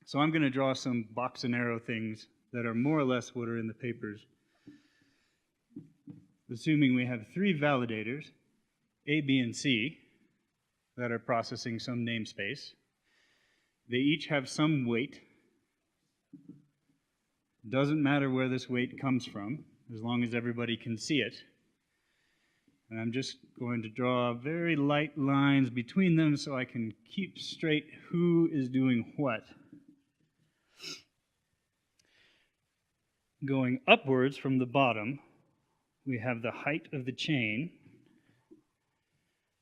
So I'm going to draw some box and arrow things that are more or less what are in the papers. Assuming we have three validators, A, B, and C, that are processing some namespace. They each have some weight. Doesn't matter where this weight comes from, as long as everybody can see it. And I'm just going to draw very light lines between them so I can keep straight who is doing what. Going upwards from the bottom, we have the height of the chain,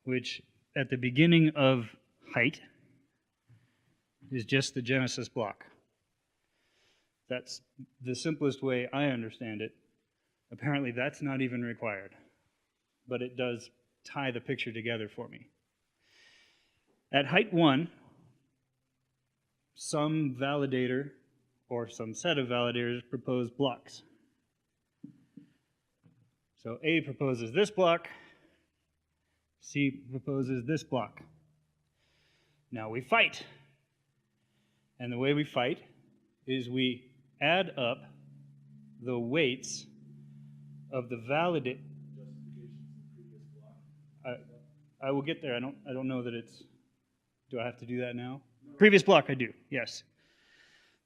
which at the beginning of height is just the Genesis block. That's the simplest way I understand it. Apparently that's not even required, but it does tie the picture together for me. At height 1, some validator or some set of validators propose blocks. So A proposes this block, C proposes this block. Now we fight. And the way we fight is we add up the weights of the validate. I will get there. I don't know that it's. Do I have to do that now? No. Previous block, I do. Yes.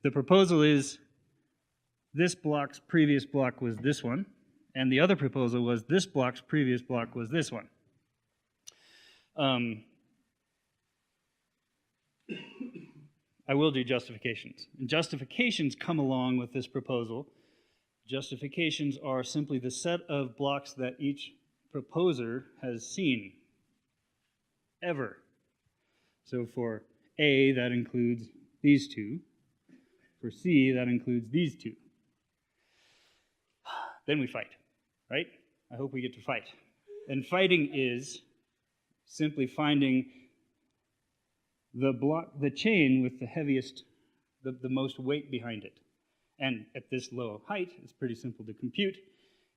The proposal is this block's previous block was this one, and the other proposal was this block's previous block was this one. I will do justifications. And justifications come along with this proposal. Justifications are simply the set of blocks that each proposer has seen ever. So for A, that includes these two. For C, that includes these two. Then we fight, right? I hope we get to fight. And fighting is simply finding the chain with the heaviest, the most weight behind it. And at this low height, it's pretty simple to compute.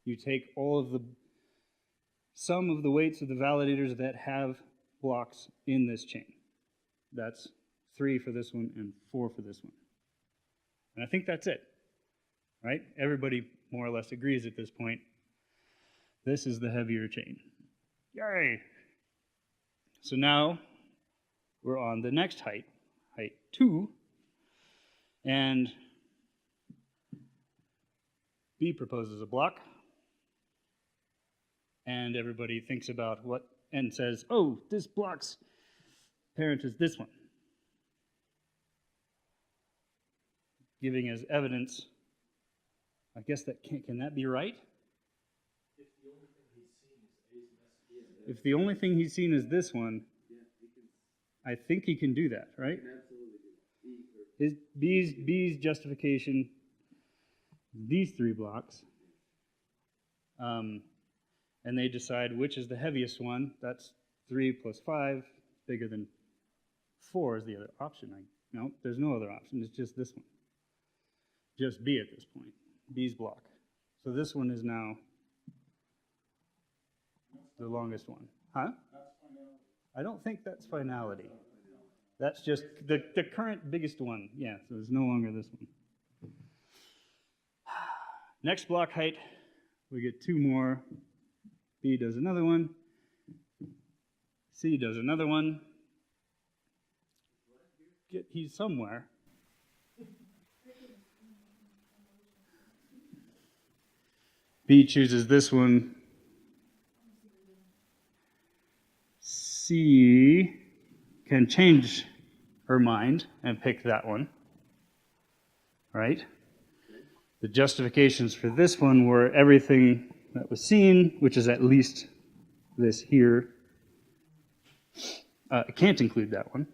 You take all of the sum of the weights of the validators that have blocks in this chain. That's 3 for this one and 4 for this one. And I think that's it, right? Everybody more or less agrees at this point. This is the heavier chain. Yay! So now we're on the next height, height 2, and B proposes a block, and everybody thinks about what, and says, oh, this block's parent is this one. Giving as evidence, I guess that can that be right? If the only thing he's seen is this one, I think he can do that, right? His B's justification, these 3 blocks, and they decide which is the heaviest one. That's 3 plus 5, bigger than 4 is the other option. No, there's no other option. It's just this one. Just B at this point, B's block. So this one is now the longest one. Huh? I don't think that's finality. That's just the current biggest one. Yeah, so it's no longer this one. Next block height, we get 2 more. B does another one. C does another one. He's somewhere. B chooses this one. C can change her mind and pick that one, right? The justifications for this one were everything that was seen, which is at least this here. It can't include that one.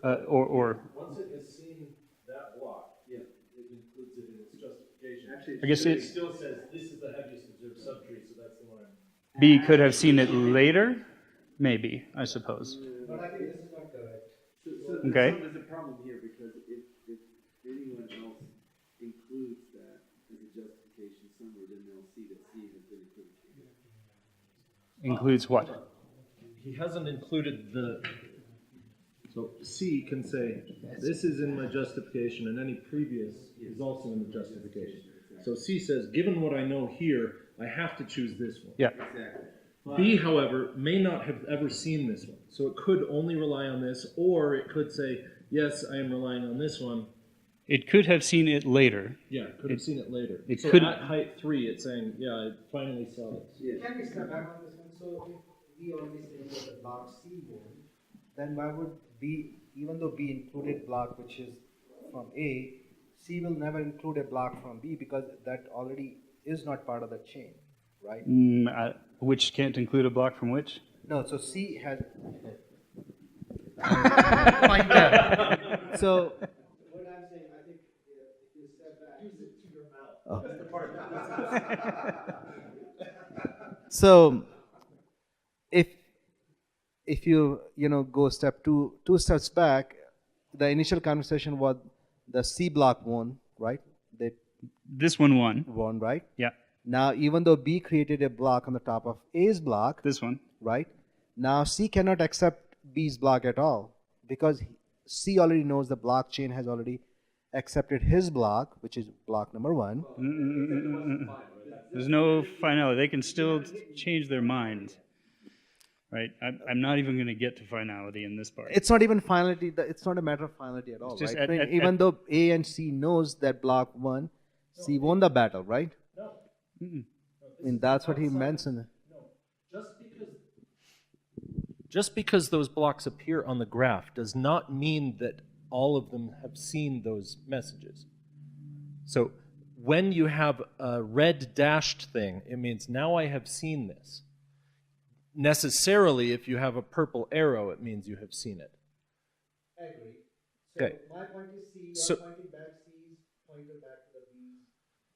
Once it has seen that block, yeah, it includes it in its justification. Actually, I guess it still says this is the heaviest observed subtree, so that's the one. B could have seen it later, maybe, I suppose. But I think this is not correct. Okay. So there's a problem here because if anyone else includes that as a justification somewhere, then they'll see that C has been included. Includes what? He hasn't included the. So C can say, this is in my justification, and any previous is also in the justification. So C says, given what I know here, I have to choose this one. Yeah. Exactly. B, however, may not have ever seen this one. So it could only rely on this, or it could say, yes, I am relying on this one. It could have seen it later. Yeah, it could have seen it later. it So could- at height 3, it's saying, yeah, I finally saw this. Yeah. Can we step back on this one? So if we already say that the block C1, then why would B, even though B included block which is from A, C will never include a block from B because that already is not part of the chain, right? Which can't include a block from which? No, so C has. Find that. So. What I'm saying, I think if you step back. Use it to your mouth. So, if you go two steps back, the initial conversation was the C block won, right? They This one won. won, right? Yeah. Now, even though B created a block on the top of A's block, This one. right? Now C cannot accept B's block at all because C already knows the blockchain has already accepted his block, which is block number 1. There's no finality. They can still change their minds. Right? I'm not even going to get to finality in this part. It's not even finality. It's not a matter of finality at all, It's just right? at- Even though A and C knows that block won, C won the battle, right? No. Mm-mm. I mean, that's what he mentioned. No. Just because those blocks appear on the graph does not mean that all of them have seen those messages. So when you have a red dashed thing, it means now I have seen this. Necessarily, if you have a purple arrow, it means you have seen it. I agree. Okay. My point is C, So- pointing back C's, pointed back to the B's,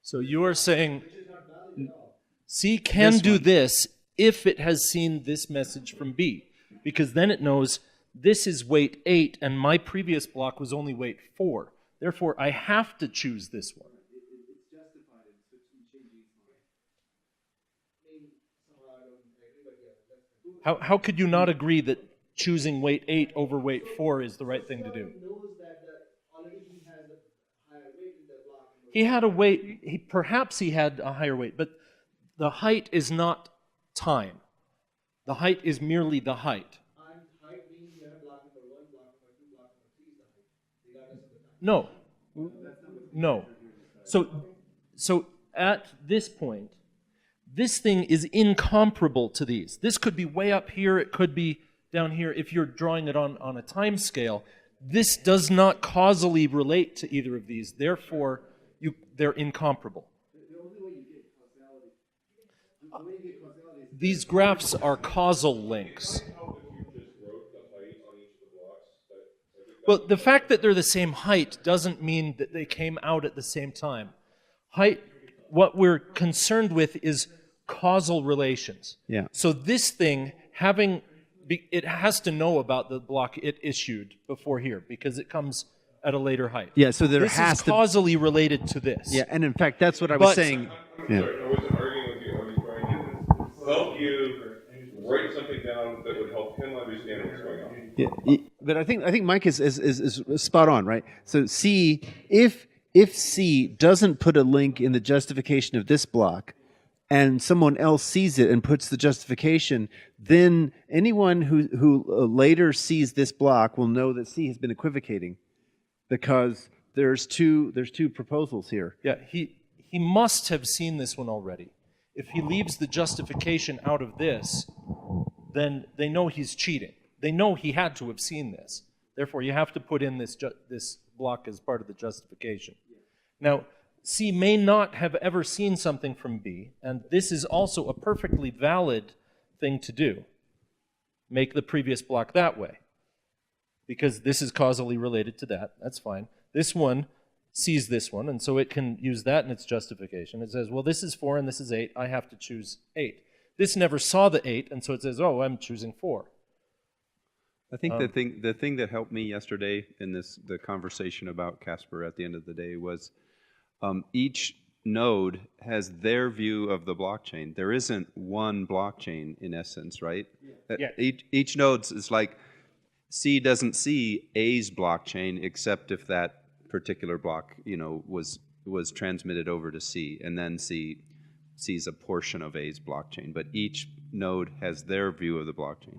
So you are saying which is not valid at all. C can This do one. this if it has seen this message from B, because then it knows this is weight 8 and my previous block was only weight 4. Therefore, I have to choose this one. It's justified in switching, changing its mind. How could you not agree that choosing weight 8 over weight 4 is the right thing to do? Knows that already he has a higher weight in the block. He had a weight, perhaps he had a higher weight, but the height is not time. The height is merely the height. And height means you have block number 1, block number 2, block number 3 is the height, regardless of the time. No. So at this point, this thing is incomparable to these. This could be way up here, it could be down here. If you're drawing it on a time scale, this does not causally relate to either of these. Therefore, they're incomparable. The only way you get causality, the way you get causality is These graphs are causal links. Well, the fact that they're the same height doesn't mean that they came out at the same time. Height, what we're concerned with is causal relations. Yeah. So this thing, it has to know about the block it issued before here because it comes at a later height. Yeah, so there This has is to. causally related to this. Yeah, and in fact, that's what I was But- saying. Yeah. Sorry, I wasn't arguing with you. I was trying to help you write something down that would help him understand what's going on. Yeah, but I think Mike is spot on, right? So C, if C doesn't put a link in the justification of this block, and someone else sees it and puts the justification, then anyone who later sees this block will know that C has been equivocating, because there's two proposals here. Yeah, he must have seen this one already. If he leaves the justification out of this, then they know he's cheating. They know he had to have seen this. Therefore, you have to put in this block as part of the justification. Now, C may not have ever seen something from B, and this is also a perfectly valid thing to do. Make the previous block that way, because this is causally related to that. That's fine. This one sees this one, and so it can use that in its justification. It says, well, this is 4 and this is 8. I have to choose 8. This never saw the 8, and so it says, oh, I'm choosing 4. I think the thing that helped me yesterday in the conversation about Casper at the end of the day was each node has their view of the blockchain. There isn't one blockchain in essence, right? Yeah. Each node is like, C doesn't see A's blockchain except if that particular block, was transmitted over to C, and then C sees a portion of A's blockchain. But each node has their view of the blockchain.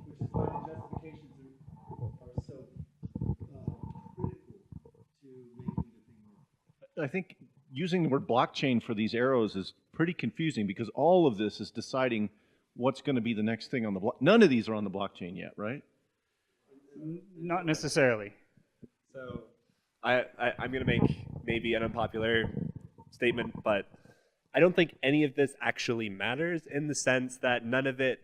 I think using the word blockchain for these arrows is pretty confusing because all of this is deciding what's going to be the next thing on the block. None of these are on the blockchain yet, right? Not necessarily. So I'm going to make maybe an unpopular statement, but I don't think any of this actually matters in the sense that none of it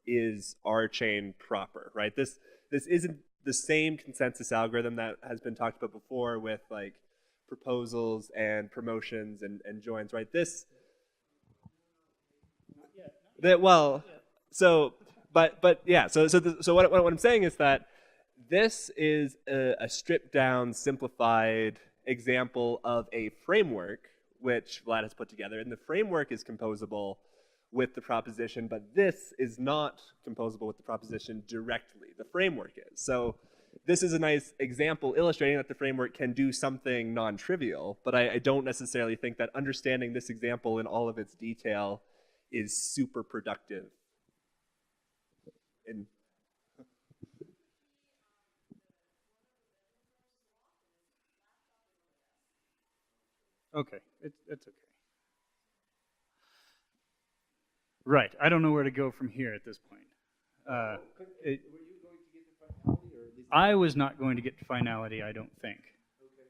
is our chain proper, right? This isn't the same consensus algorithm that has been talked about before with like proposals and promotions and joins, right? So what I'm saying is that this is a stripped down, simplified example of a framework which Vlad has put together, and the framework is composable with the proposition, but this is not composable with the proposition directly. The framework is. So this is a nice example illustrating that the framework can do something non-trivial, but I don't necessarily think that understanding this example in all of its detail is super productive. Okay, it's okay. Right, I don't know where to go from here at this point. I was not going to get to finality, I don't think.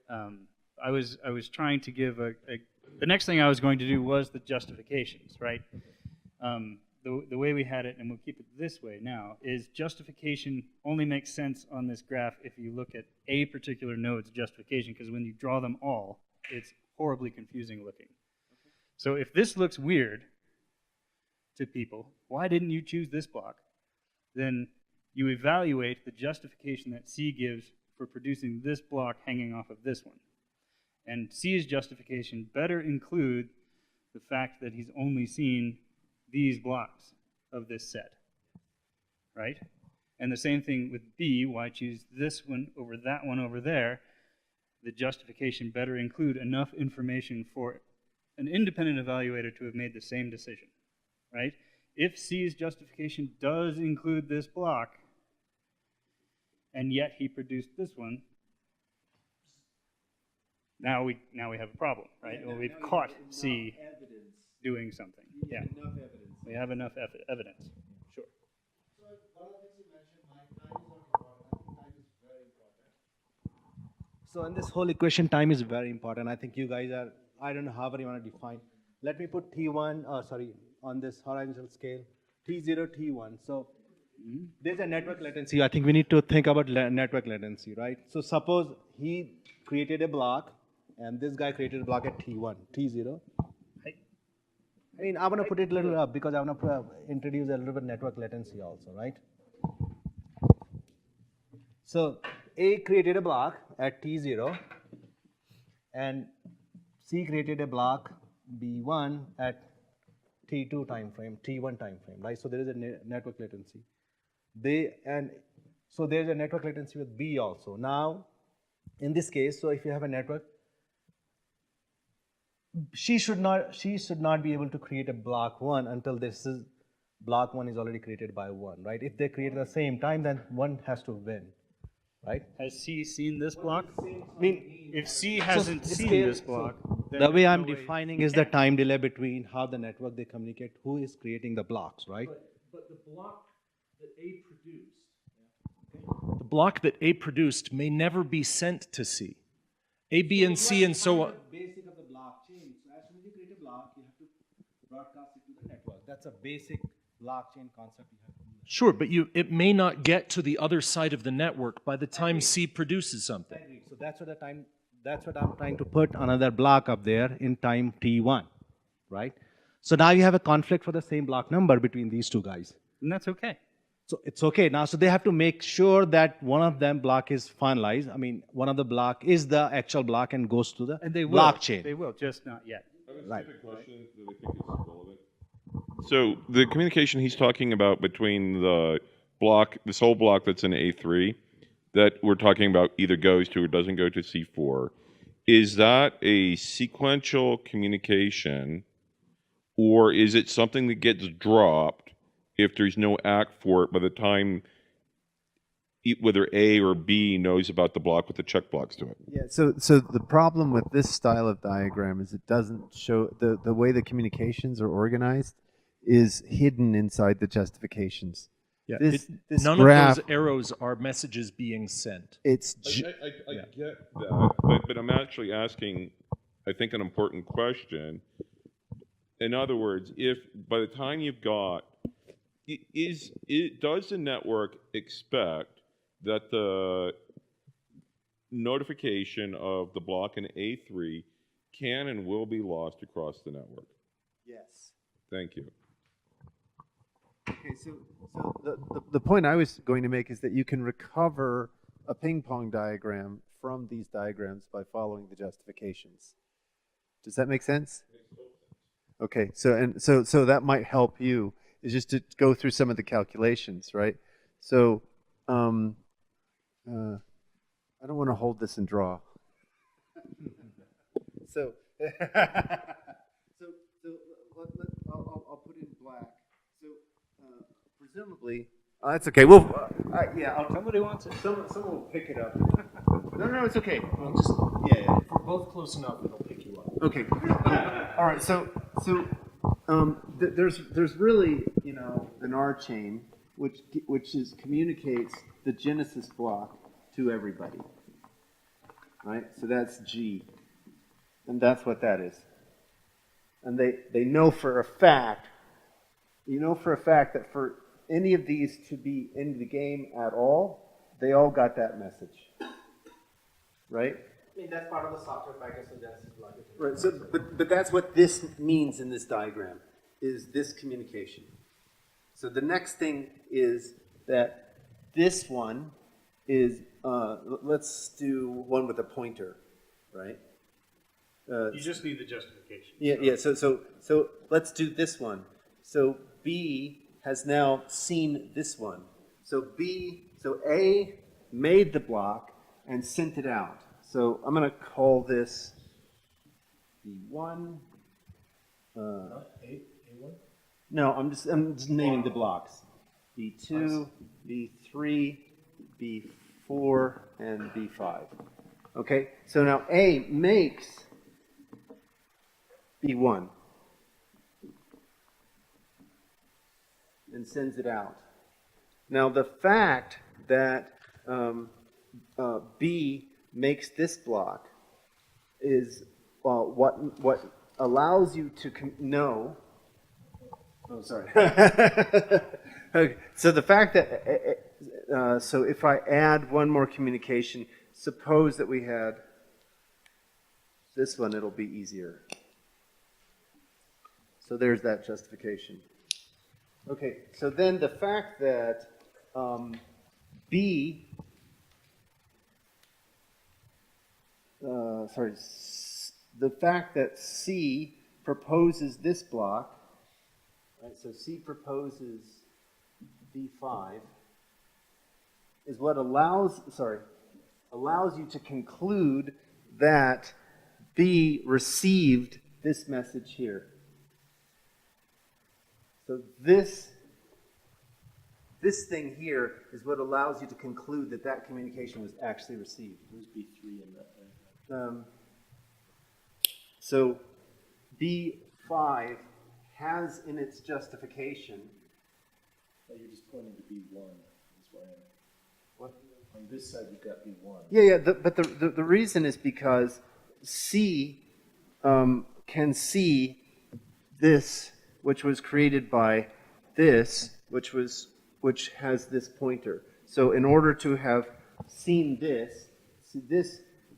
I was trying to give the next thing I was going to do was the justifications, right? The way we had it, and we'll keep it this way now, is justification only makes sense on this graph if you look at a particular node's justification, because when you draw them all, it's horribly confusing looking. So if this looks weird to people, why didn't you choose this block? Then you evaluate the justification that C gives for producing this block hanging off of this one. And C's justification better include the fact that he's only seen these blocks of this set, right? And the same thing with B, why choose this one over that one over there? The justification better include enough information for an independent evaluator to have made the same decision, right? If C's justification does include this block, and yet he produced this one, now we have a problem, right? Well, we've caught C doing something. Yeah, we have enough evidence. Sure. So one of the things you mentioned, Mike, time is not important. I think time is very important. So in this whole equation, time is very important. I think you guys are, I don't know however you want to define. Let me put T1, on this horizontal scale, T0, T1. So there's a network latency. I think we need to think about network latency, right? So suppose he created a block, and this guy created a block at T1, T0. I mean, I want to put it a little up because I want to introduce a little bit network latency also, right? So A created a block at T0, and C created a block B1 at T2 time frame, T1 time frame, right? So there is a network latency. So there's a network latency with B also. Now, in this case, so if you have a network, she should not be able to create a block 1 until block 1 is already created by 1, right? If they create at the same time, then 1 has to win, right? Has C seen this block? I mean, If C hasn't seen this block, then the way there's I'm no way- defining is the time delay between how the network they communicate, who is creating the blocks, right? But the block that A produced, the block that A produced may never be sent to C. A, B, and C, and so on. Basic of the blockchain. So as soon as you create a block, you have to broadcast it to the network. That's a basic blockchain concept you have to do. Sure, but it may not get to the other side of the network by the time C produces something. So that's what I'm trying to put another block up there in time T1, right? So now you have a conflict for the same block number between these two guys. And that's okay. So it's okay now. So they have to make sure that one of them block is finalized. I mean, one of the block is the actual block and goes to the And they will. blockchain. They will, just not yet. Right. Question that I think is relevant. So the communication he's talking about between the block, this whole block that's in A3, that we're talking about either goes to or doesn't go to C4, is that a sequential communication, or is it something that gets dropped if there's no act for it by the time whether A or B knows about the block with the check blocks to it? Yeah, so the problem with this style of diagram is it doesn't show the way the communications are organized is hidden inside the justifications. Yeah, This none graph, of those arrows are messages being sent. it's I get that, but I'm actually asking, I think, an important question. In other words, if by the time you've got, does the network expect that the notification of the block in A3 can and will be lost across the network? yes. Thank you. Okay, so the point I was going to make is that you can recover a ping pong diagram from these diagrams by following the justifications. Does that make sense? Okay, so that might help you, is just to go through some of the calculations, right? So I don't want to hold this and draw. So I'll put in black. So presumably, that's okay. Well, yeah. Somebody wants it. Someone will pick it up. No, it's okay. I'll just yeah. If we're both close enough, it'll pick you up. Okay. All right. So there's really an R chain which communicates the Genesis block to everybody. Right. So that's G, and that's what that is. And they know for a fact. You know for a fact that for any of these to be in the game at all, they all got that message. Right? I mean, that's part of the software package, so that's logic. Right. So, but that's what this means in this diagram, is this communication. So the next thing is that this one is, let's do one with a pointer, right? You just need the justification. Yeah. So let's do this one. So B has now seen this one. So A made the block and sent it out. So I'm going to call this B1. A1? No, I'm just naming the blocks. B2, B3, B4, and B5. Okay, so now A makes B1 and sends it out. Now the fact that B makes this block is what allows you to know. Oh, sorry. Okay. So the fact that so if I add one more communication, suppose that we had this one, it'll be easier. So there's that justification. Okay, so then the fact that the fact that C proposes this block, right? So C proposes B5 is what allows you to conclude that B received this message here. So this thing here is what allows you to conclude that that communication was actually received. Where's B3 in that? So B5 has in its justification. Oh, you're just pointing to B1. That's why What? On this side, you've got B1. Yeah. But the reason is because C can see this, which was created by this, which has this pointer. So in order to have seen this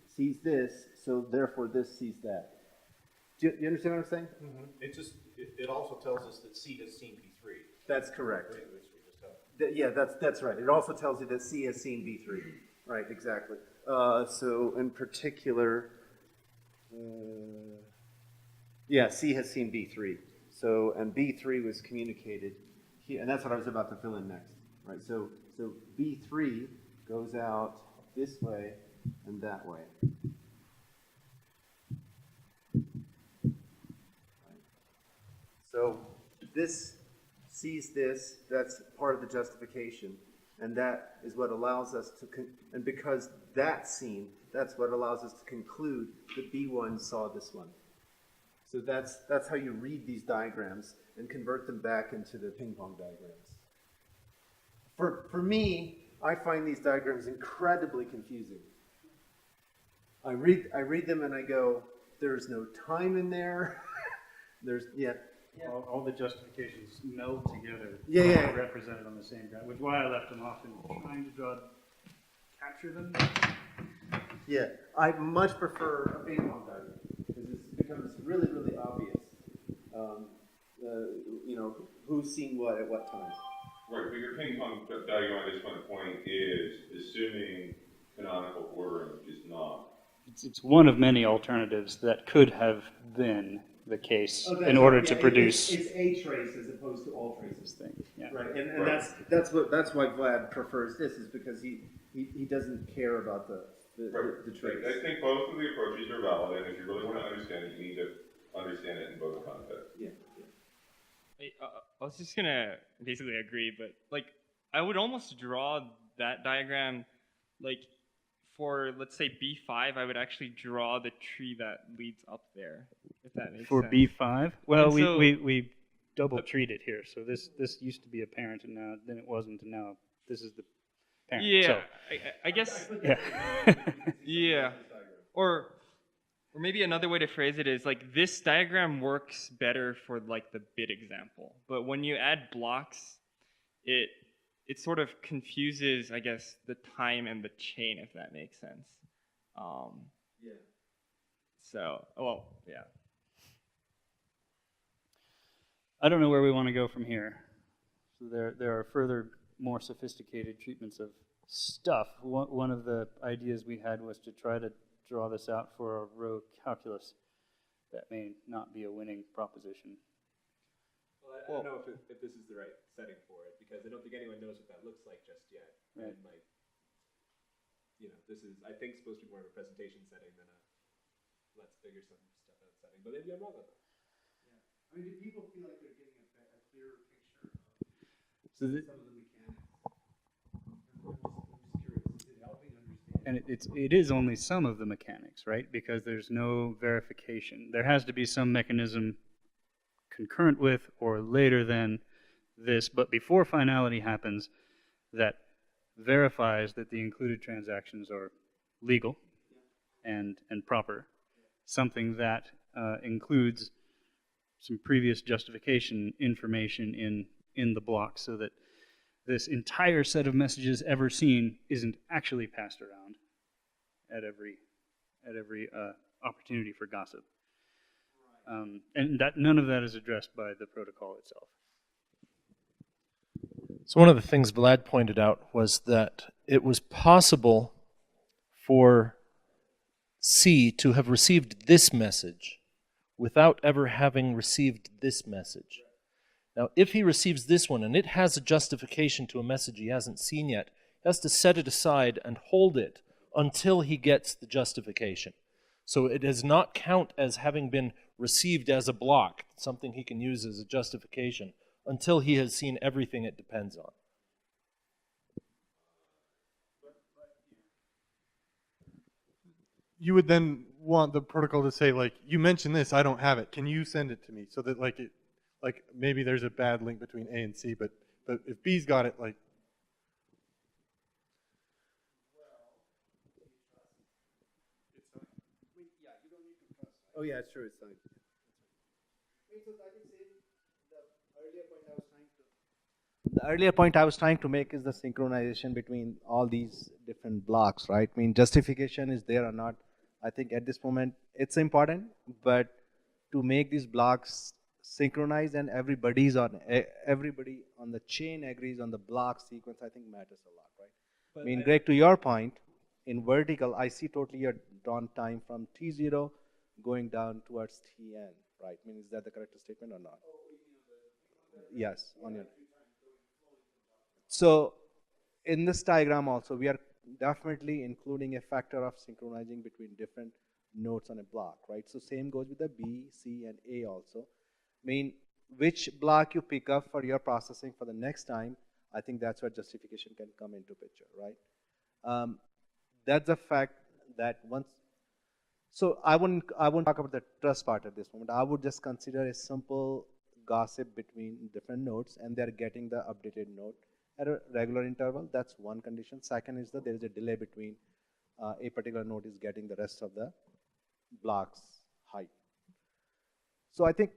sees this, so therefore this sees that. Do you understand what I'm saying? Mm-hmm. It also tells us that C has seen B3. That's correct. Yeah, that's right. It also tells you that C has seen B3. Right, exactly. So in particular, C has seen B3. So, and B3 was communicated here, and that's what I was about to fill in next. Right, so B3 goes out this way and that way. So this sees this, that's part of the justification, and that is what allows us to, and because that's seen, that's what allows us to conclude that B1 saw this one. So that's how you read these diagrams and convert them back into the ping pong diagrams. For me, I find these diagrams incredibly confusing. I read them and I go, there's no time in there. All the justifications meld together. Yeah. Represented on the same graph, which is why I left them off and trying to capture them. Yeah, I much prefer a ping pong diagram because it becomes really, really obvious. Who's seen what at what time. Right, but your ping pong diagram, I just want to point, is assuming canonical ordering, which is not. It's one of many alternatives that could have been the case in order to produce. It's a trace as opposed to all traces. Thing. Yeah. Right, and Right. that's why Vlad prefers this is because he doesn't care about the trace. I think both of the approaches are valid, and if you really want to understand it, you need to understand it in both contexts. Yeah. I was just gonna basically agree, but like I would almost draw that diagram like for, let's say, B5, I would actually draw the tree that leads up there, if that makes For sense. B5? Well, And so- we double treated here. So this used to be a parent, and now then it wasn't, and now this is the parent. Yeah, So, I guess. yeah. Yeah. Or maybe another way to phrase it is like this diagram works better for like the bit example, but when you add blocks, it sort of confuses, I guess, the time and the chain, if that makes sense. Yeah. So, well, yeah. I don't know where we want to go from here. So there are further, more sophisticated treatments of stuff. One of the ideas we had was to try to draw this out for a row calculus. That may not be a winning proposition. Well, I don't know if this is the right setting for it, because I don't think anyone knows what that looks like just yet. Right. And like, this is, I think, supposed to be more of a presentation setting than a let's figure some stuff out setting. But maybe I'm wrong on that. I mean, do people feel like they're getting a clearer picture So of some of the mechanics? I'm just curious, is it helping understand? And it is only some of the mechanics, right? Because there's no verification. There has to be some mechanism concurrent with or later than this, but before finality happens, that verifies that the included transactions are legal and proper. Something that includes some previous justification information in the block, so that this entire set of messages ever seen isn't actually passed around at every opportunity for gossip. And that none of that is addressed by the protocol itself. So one of the things Vlad pointed out was that it was possible for C to have received this message without ever having received this message. Now, if he receives this one and it has a justification to a message he hasn't seen yet, he has to set it aside and hold it until he gets the justification. So it does not count as having been received as a block, something he can use as a justification, until he has seen everything it depends on. You would then want the protocol to say, like, you mentioned this, I don't have it. Can you send it to me? So that like maybe there's a bad link between A and C, but if B's got it, like. Oh yeah, it's true. It's fine. The earlier point I was trying to make is the synchronization between all these different blocks, right? I mean, justification is there or not. I think at this moment it's important, but to make these blocks synchronized and everybody on the chain agrees on the block sequence, I think matters a lot, right? But I mean, Greg, to your point, in vertical, I see totally your drawn time from T0 going down towards Tn, right? I mean, is that the correct statement or not? Yes, on your. So in this diagram also, we are definitely including a factor of synchronizing between different nodes on a block, right? So same goes with the B, C, and A also. I mean, which block you pick up for your processing for the next time, I think that's where justification can come into picture, right? That's a fact that once. So I wouldn't talk about the trust part at this moment. I would just consider a simple gossip between different nodes, and they're getting the updated node at a regular interval. That's one condition. Second is that there is a delay between a particular node is getting the rest of the block's height. So I think.